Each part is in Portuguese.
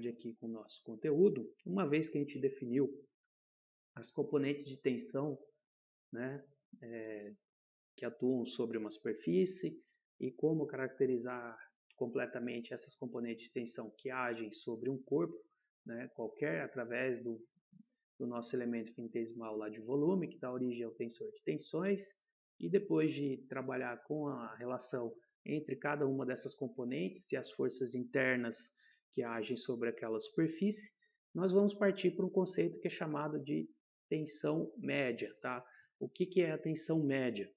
aqui com o nosso conteúdo, uma vez que a gente definiu as componentes de tensão, né, que atuam sobre uma superfície e como caracterizar completamente essas componentes de tensão que agem sobre um corpo, né, qualquer, através do nosso elemento infinitesimal lá de volume, que dá origem ao tensor de tensões, e depois de trabalhar com a relação entre cada uma dessas componentes e as forças internas que agem sobre aquela superfície, nós vamos partir para um conceito que é chamado de tensão média, tá? O que é a tensão média?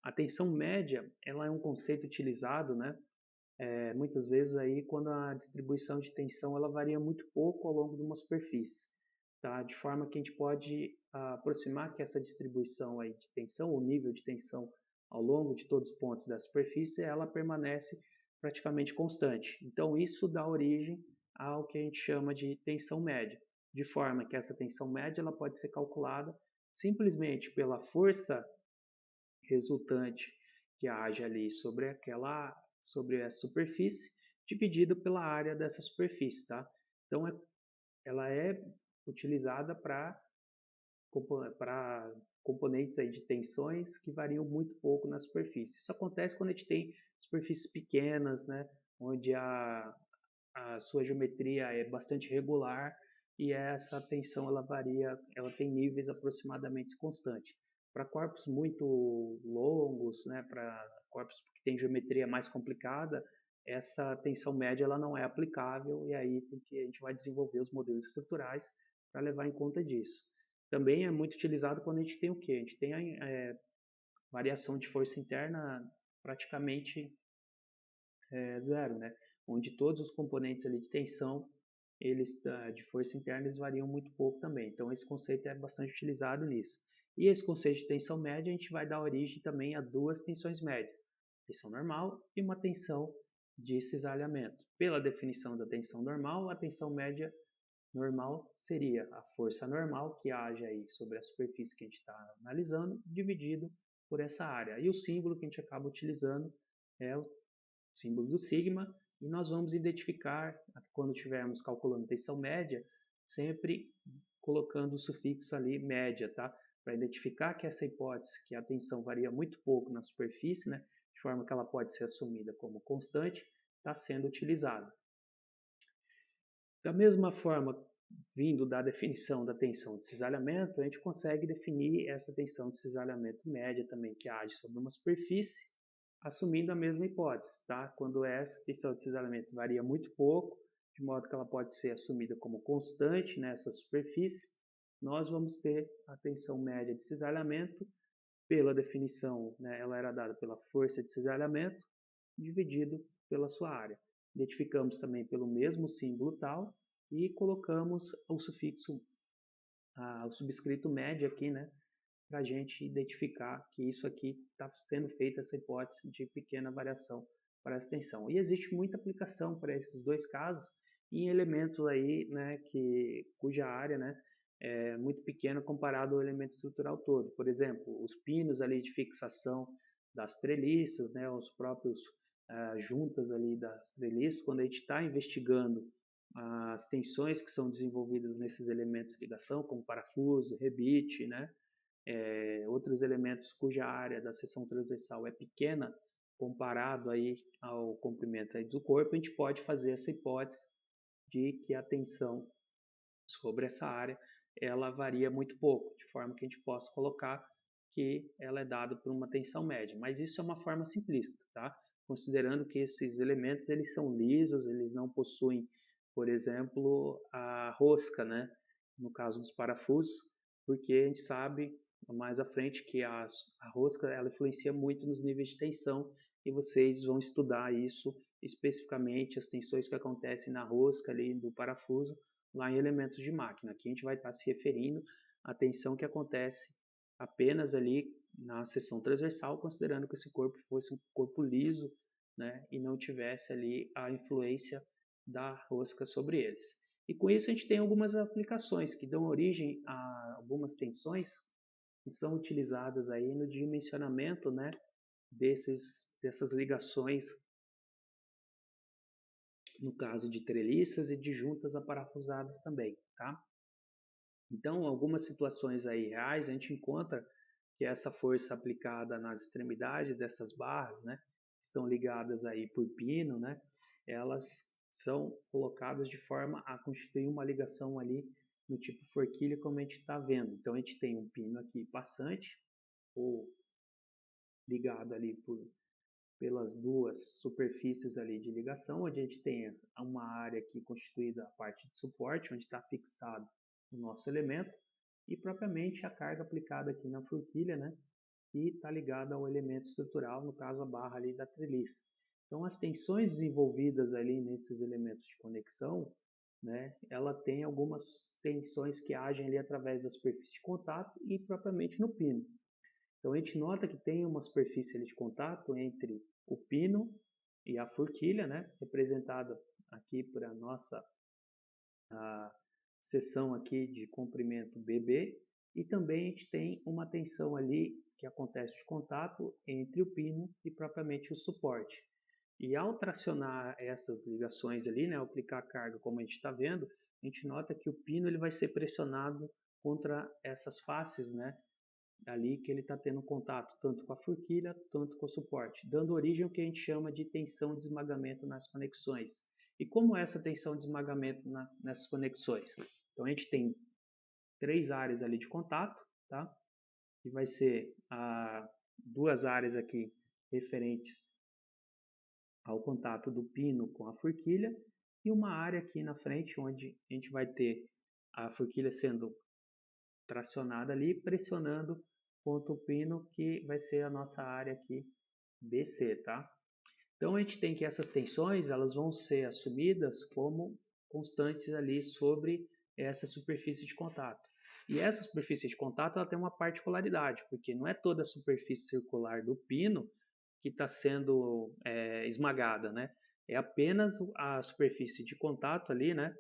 A tensão média, ela é um conceito utilizado, né, muitas vezes aí quando a distribuição de tensão ela varia muito pouco ao longo de uma superfície, tá? De forma que a gente pode aproximar que essa distribuição aí de tensão, o nível de tensão ao longo de todos os pontos da superfície, ela permanece praticamente constante. Então isso dá origem ao que a gente chama de tensão média, de forma que essa tensão média ela pode ser calculada simplesmente pela força resultante que age ali sobre a superfície, dividido pela área dessa superfície, tá? Então, ela é utilizada para componentes aí de tensões que variam muito pouco na superfície. Isso acontece quando a gente tem superfícies pequenas, né, onde a sua geometria é bastante regular e essa tensão ela varia, ela tem níveis aproximadamente constantes. Para corpos muito longos, né, para corpos que têm geometria mais complicada, essa tensão média ela não é aplicável e aí a gente vai desenvolver os modelos estruturais para levar em conta disso. Também é muito utilizado quando a gente tem o quê? A gente tem a variação de força interna praticamente zero, né? Onde todos os componentes ali de tensão, eles de força interna, eles variam muito pouco também. Então esse conceito é bastante utilizado nisso. E esse conceito de tensão média, a gente vai dar origem também a duas tensões médias, tensão normal e uma tensão de cisalhamento. Pela definição da tensão normal, a tensão média normal seria a força normal que age aí sobre a superfície que a gente está analisando, dividido por essa área. E o símbolo que a gente acaba utilizando é o símbolo do sigma, e nós vamos identificar, quando estivermos calculando tensão média, sempre colocando o sufixo ali média, tá? Para identificar que essa hipótese, que a tensão varia muito pouco na superfície, né, de forma que ela pode ser assumida como constante, está sendo utilizada. Da mesma forma, vindo da definição da tensão de cisalhamento, a gente consegue definir essa tensão de cisalhamento média também, que age sobre uma superfície, assumindo a mesma hipótese, tá? Quando essa tensão de cisalhamento varia muito pouco, de modo que ela pode ser assumida como constante nessa superfície, nós vamos ter a tensão média de cisalhamento, pela definição, né, ela era dada pela força de cisalhamento, dividido pela sua área. Identificamos também pelo mesmo símbolo tal e colocamos o sufixo, o subscrito média aqui, né, para a gente identificar que isso aqui está sendo feita essa hipótese de pequena variação para essa tensão. E existe muita aplicação para esses dois casos em elementos aí, né, cuja área, né, é muito pequena comparado ao elemento estrutural todo. Por exemplo, os pinos ali de fixação das treliças, né, os próprios juntas ali das treliças, quando a gente está investigando as tensões que são desenvolvidas nesses elementos de ligação, como parafuso, rebite, né, outros elementos cuja área da seção transversal é pequena comparado aí ao comprimento aí do corpo, a gente pode fazer essa hipótese de que a tensão sobre essa área ela varia muito pouco, de forma que a gente possa colocar que ela é dada por uma tensão média. Mas isso é uma forma simplista, tá? Considerando que esses elementos eles são lisos, eles não possuem, por exemplo, a rosca, né? No caso dos parafusos, porque a gente sabe mais à frente que a rosca ela influencia muito nos níveis de tensão e vocês vão estudar isso especificamente, as tensões que acontecem na rosca ali do parafuso, lá em elementos de máquina. Aqui a gente vai estar se referindo à tensão que acontece apenas ali na seção transversal, considerando que esse corpo fosse um corpo liso, né, e não tivesse ali a influência da rosca sobre eles. E com isso a gente tem algumas aplicações que dão origem a algumas tensões que são utilizadas aí no dimensionamento, né, dessas ligações no caso de treliças e de juntas aparafusadas também, tá? Então, algumas situações aí reais, a gente encontra que essa força aplicada nas extremidades dessas barras, né, que estão ligadas aí por pino, né, elas são colocadas de forma a constituir uma ligação ali no tipo forquilha, como a gente está vendo. Então, a gente tem um pino aqui passante, ou ligado ali pelas duas superfícies ali de ligação, onde a gente tem uma área aqui constituída a parte de suporte, onde está fixado o nosso elemento, e propriamente a carga aplicada aqui na forquilha, né, que está ligada ao elemento estrutural, no caso a barra ali da treliça. Então as tensões desenvolvidas ali nesses elementos de conexão, né, ela tem algumas tensões que agem ali através da superfície de contato e propriamente no pino. Então a gente nota que tem uma superfície ali de contato entre o pino e a forquilha, né, representada aqui por a nossa seção aqui de comprimento BB, e também a gente tem uma tensão ali que acontece de contato entre o pino e propriamente o suporte. E ao tracionar essas ligações ali, né, ao aplicar a carga como a gente está vendo, a gente nota que o pino ele vai ser pressionado contra essas faces, né, ali que ele está tendo contato tanto com a forquilha, tanto com o suporte, dando origem ao que a gente chama de tensão de esmagamento nas conexões. E como é essa tensão de esmagamento nessas conexões? Então a gente tem três áreas ali de contato, tá? Que vai ser duas áreas aqui referentes ao contato do pino com a forquilha e uma área aqui na frente onde a gente vai ter a forquilha sendo tracionada ali, pressionando contra o pino, que vai ser a nossa área aqui BC, tá? Então a gente tem que essas tensões, elas vão ser assumidas como constantes ali sobre essa superfície de contato. E essa superfície de contato ela tem uma particularidade, porque não é toda a superfície circular do pino que está sendo esmagada, né? É apenas a superfície de contato ali, né?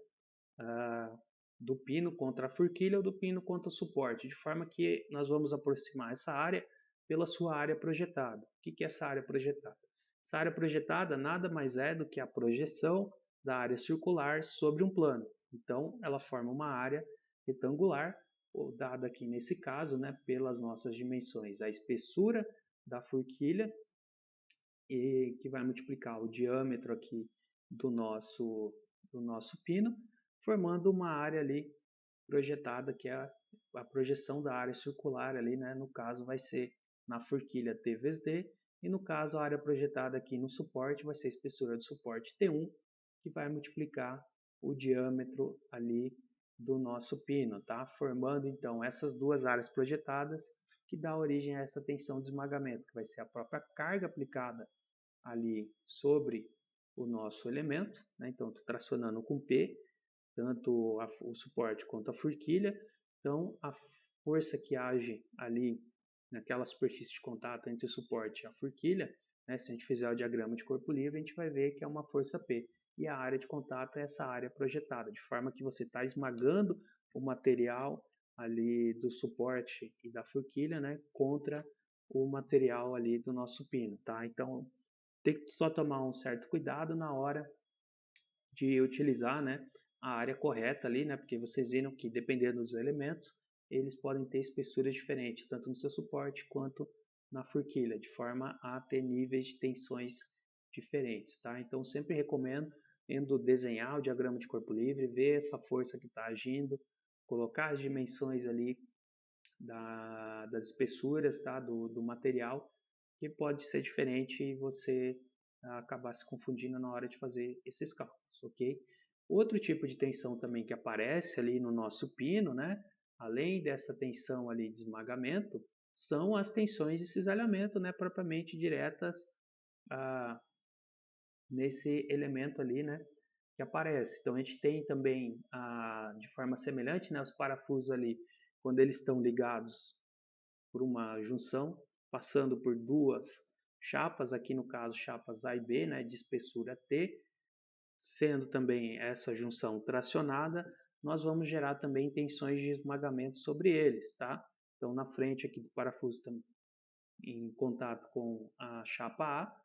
Do pino contra a forquilha ou do pino contra o suporte, de forma que nós vamos aproximar essa área pela sua área projetada. O que é essa área projetada? Essa área projetada nada mais é do que a projeção da área circular sobre um plano. Então, ela forma uma área retangular, dada aqui nesse caso, né, pelas nossas dimensões, a espessura da forquilha, e que vai multiplicar o diâmetro aqui do nosso pino, formando uma área ali projetada, que é a projeção da área circular ali, né? No caso vai ser na forquilha T vezes D, e no caso a área projetada aqui no suporte vai ser a espessura do suporte T1, que vai multiplicar o diâmetro ali do nosso pino, tá? Formando então essas duas áreas projetadas, que dá origem a essa tensão de esmagamento, que vai ser a própria carga aplicada ali sobre o nosso elemento, né? Então estou tracionando com P, tanto o suporte quanto a forquilha. Então a força que age ali naquela superfície de contato entre o suporte e a forquilha, né? Se a gente fizer o diagrama de corpo livre, a gente vai ver que é uma força P. E a área de contato é essa área projetada, de forma que você está esmagando o material ali do suporte e da forquilha, né, contra o material ali do nosso pino, tá? Então tem que só tomar um certo cuidado na hora de utilizar, né, a área correta ali, né, porque vocês viram que dependendo dos elementos, eles podem ter espessuras diferentes, tanto no seu suporte quanto na forquilha, de forma a ter níveis de tensões diferentes, tá? Então sempre recomendo desenhar o diagrama de corpo livre, ver essa força que está agindo, colocar as dimensões ali das espessuras, tá, do material, que pode ser diferente e você acabar se confundindo na hora de fazer esses cálculos, ok? Outro tipo de tensão também que aparece ali no nosso pino, né? Além dessa tensão ali de esmagamento, são as tensões de cisalhamento, né? Propriamente diretas nesse elemento ali, né? Que aparece. Então a gente tem também, de forma semelhante, né? Os parafusos ali, quando eles estão ligados por uma junção, passando por duas chapas, aqui no caso chapas A e B, né, de espessura T, sendo também essa junção tracionada, nós vamos gerar também tensões de esmagamento sobre eles, tá? Então na frente aqui do parafuso em contato com a chapa A,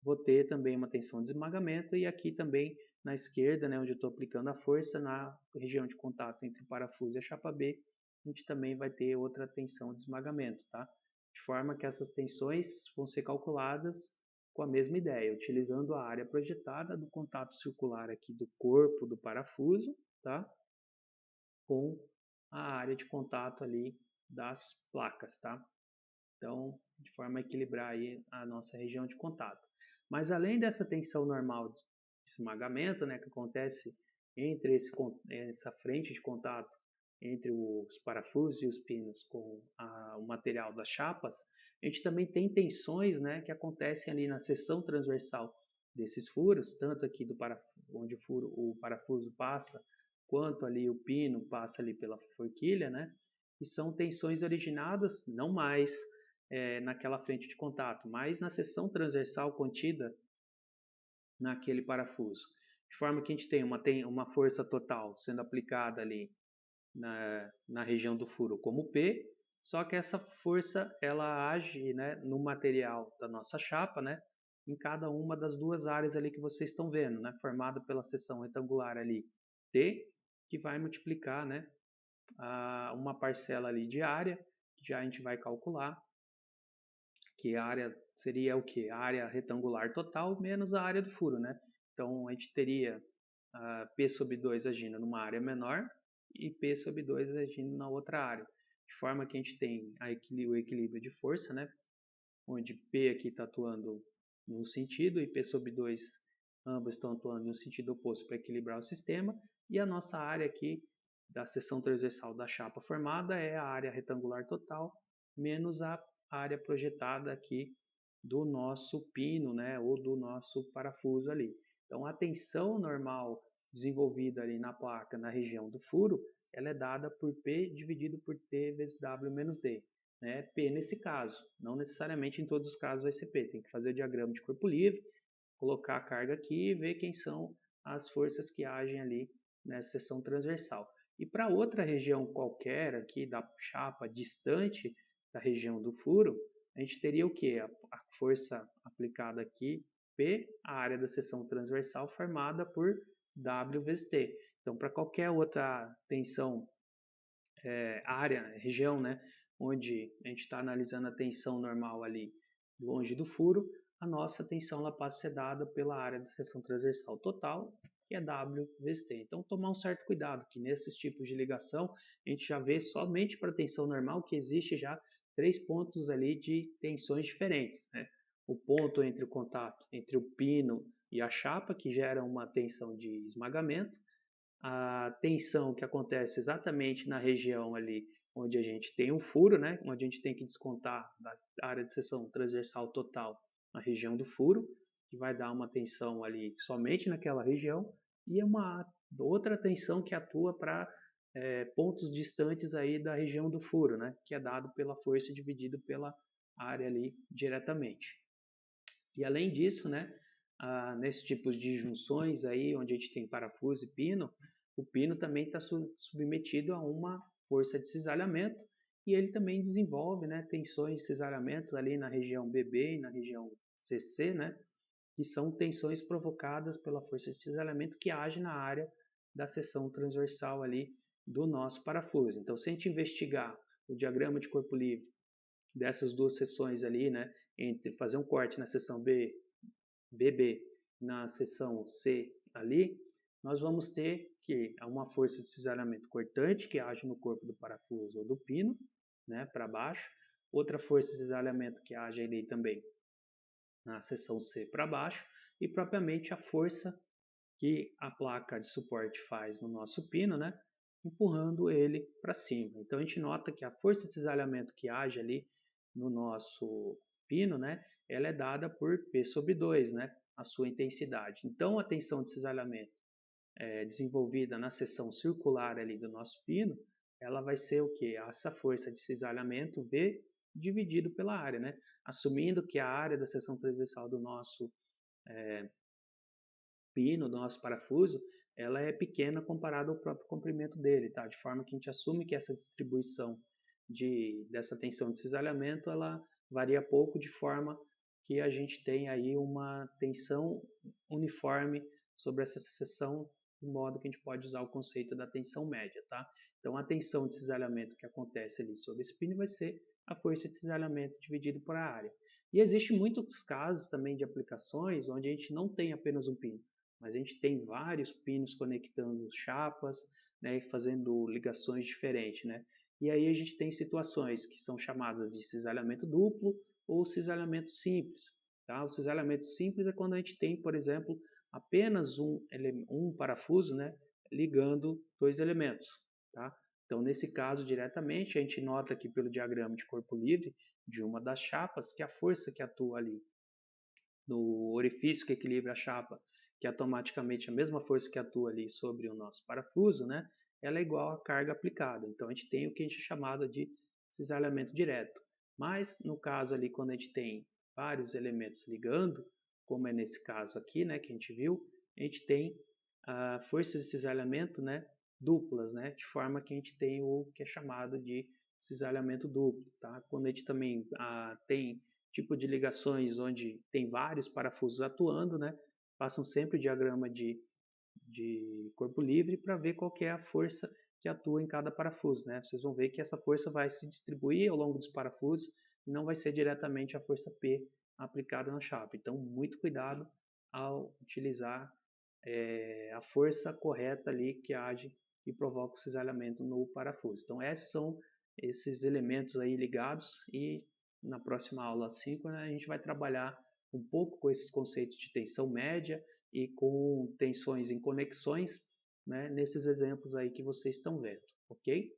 vou ter também uma tensão de esmagamento e aqui também na esquerda, né, onde eu estou aplicando a força, na região de contato entre o parafuso e a chapa B, a gente também vai ter outra tensão de esmagamento, tá? De forma que essas tensões vão ser calculadas com a mesma ideia, utilizando a área projetada do contato circular aqui do corpo do parafuso, tá? Com a área de contato ali das placas, tá? Então, de forma a equilibrar aí a nossa região de contato. Mas além dessa tensão normal de esmagamento, né, que acontece entre essa frente de contato entre os parafusos e os pinos com o material das chapas, a gente também tem tensões, né, que acontecem ali na seção transversal desses furos, tanto aqui do onde o parafuso passa, quanto ali o pino passa ali pela forquilha, né, e são tensões originadas não mais naquela frente de contato, mas na seção transversal contida naquele parafuso. De forma que a gente tem uma força total sendo aplicada ali na região do furo como P, só que essa força ela age, né, no material da nossa chapa, né, em cada uma das duas áreas ali que vocês estão vendo, né, formada pela seção retangular ali T, que vai multiplicar, né, uma parcela ali de área, que já a gente vai calcular, que a área seria o que? A área retangular total menos a área do furo, né? Então, a gente teria P sobre 2 agindo numa área menor e P sobre 2 agindo na outra área. De forma que a gente tem o equilíbrio de força, né? Onde P aqui está atuando num sentido e P sobre 2 ambas estão atuando no sentido oposto para equilibrar o sistema. E a nossa área aqui da seção transversal da chapa formada é a área retangular total menos a área projetada aqui do nosso pino, né, ou do nosso parafuso ali. Então, a tensão normal desenvolvida ali na placa, na região do furo, ela é dada por P dividido por T vezes W menos D. Né? P nesse caso, não necessariamente em todos os casos vai ser P. Tem que fazer o diagrama de corpo livre, colocar a carga aqui e ver quem são as forças que agem ali nessa seção transversal. E para outra região qualquer aqui da chapa distante da região do furo, a gente teria o que? A força aplicada aqui, P, a área da seção transversal formada por W vezes T. Então, para qualquer outra tensão, área, região, né, onde a gente está analisando a tensão normal ali longe do furo, a nossa tensão ela passa a ser dada pela área da seção transversal total, que é W vezes T. Então, tomar um certo cuidado, que nesses tipos de ligação, a gente já vê somente para a tensão normal que existe já 3 pontos ali de tensões diferentes. Né? O ponto entre o contato entre o pino e a chapa, que gera uma tensão de esmagamento, a tensão que acontece exatamente na região ali onde a gente tem um furo, né? Onde a gente tem que descontar da área de seção transversal total na região do furo, que vai dar uma tensão ali somente naquela região, e uma outra tensão que atua para pontos distantes aí da região do furo, né? Que é dado pela força dividido pela área ali diretamente. E além disso, né? Nesses tipos de junções aí, onde a gente tem parafuso e pino, o pino também está submetido a uma força de cisalhamento e ele também desenvolve, né, tensões e cisalhamentos ali na região BB e na região CC, né, que são tensões provocadas pela força de cisalhamento que age na área da seção transversal ali do nosso parafuso. Então, se a gente investigar o diagrama de corpo livre dessas duas seções ali, né, entre fazer um corte na seção BB na seção C ali, nós vamos ter que uma força de cisalhamento cortante que age no corpo do parafuso ou do pino, né, para baixo, outra força de cisalhamento que age ali também na seção C para baixo e propriamente a força que a placa de suporte faz no nosso pino, né, empurrando ele para cima. Então a gente nota que a força de cisalhamento que age ali no nosso pino, né, ela é dada por P sobre 2, né, a sua intensidade. Então a tensão de cisalhamento desenvolvida na seção circular ali do nosso pino, ela vai ser o que? Essa força de cisalhamento V dividido pela área, né? Assumindo que a área da seção transversal do nosso pino, do nosso parafuso, ela é pequena comparada ao próprio comprimento dele, tá? De forma que a gente assume que essa distribuição dessa tensão de cisalhamento, ela varia pouco, de forma que a gente tem aí uma tensão uniforme sobre essa seção, de modo que a gente pode usar o conceito da tensão média, tá? Então, a tensão de cisalhamento que acontece ali sobre esse pino vai ser a força de cisalhamento dividido por a área. E existem muitos casos também de aplicações onde a gente não tem apenas um pino, mas a gente tem vários pinos conectando chapas, né, e fazendo ligações diferentes, né? E aí a gente tem situações que são chamadas de cisalhamento duplo ou cisalhamento simples. Tá? O cisalhamento simples é quando a gente tem, por exemplo, apenas um parafuso, né, ligando dois elementos. Tá? Então, nesse caso, diretamente, a gente nota aqui pelo diagrama de corpo livre de uma das chapas que a força que atua ali no orifício que equilibra a chapa, que é automaticamente a mesma força que atua ali sobre o nosso parafuso, né, ela é igual à carga aplicada. Então, a gente tem o que a gente é chamado de cisalhamento direto. Mas, no caso ali, quando a gente tem vários elementos ligando, como é nesse caso aqui, né, que a gente viu, a gente tem forças de cisalhamento, né, duplas, né, de forma que a gente tem o que é chamado de cisalhamento duplo. Tá? Quando a gente também tem tipo de ligações onde tem vários parafusos atuando, né? Façam sempre o diagrama de corpo livre para ver qual é a força que atua em cada parafuso, né? Vocês vão ver que essa força vai se distribuir ao longo dos parafusos e não vai ser diretamente a força P aplicada na chapa. Então, muito cuidado ao utilizar a força correta ali que age e provoca o cisalhamento no parafuso. Então, esses são esses elementos aí ligados e na próxima aula 5, né, a gente vai trabalhar um pouco com esses conceitos de tensão média e com tensões em conexões, né, nesses exemplos aí que vocês estão vendo, ok?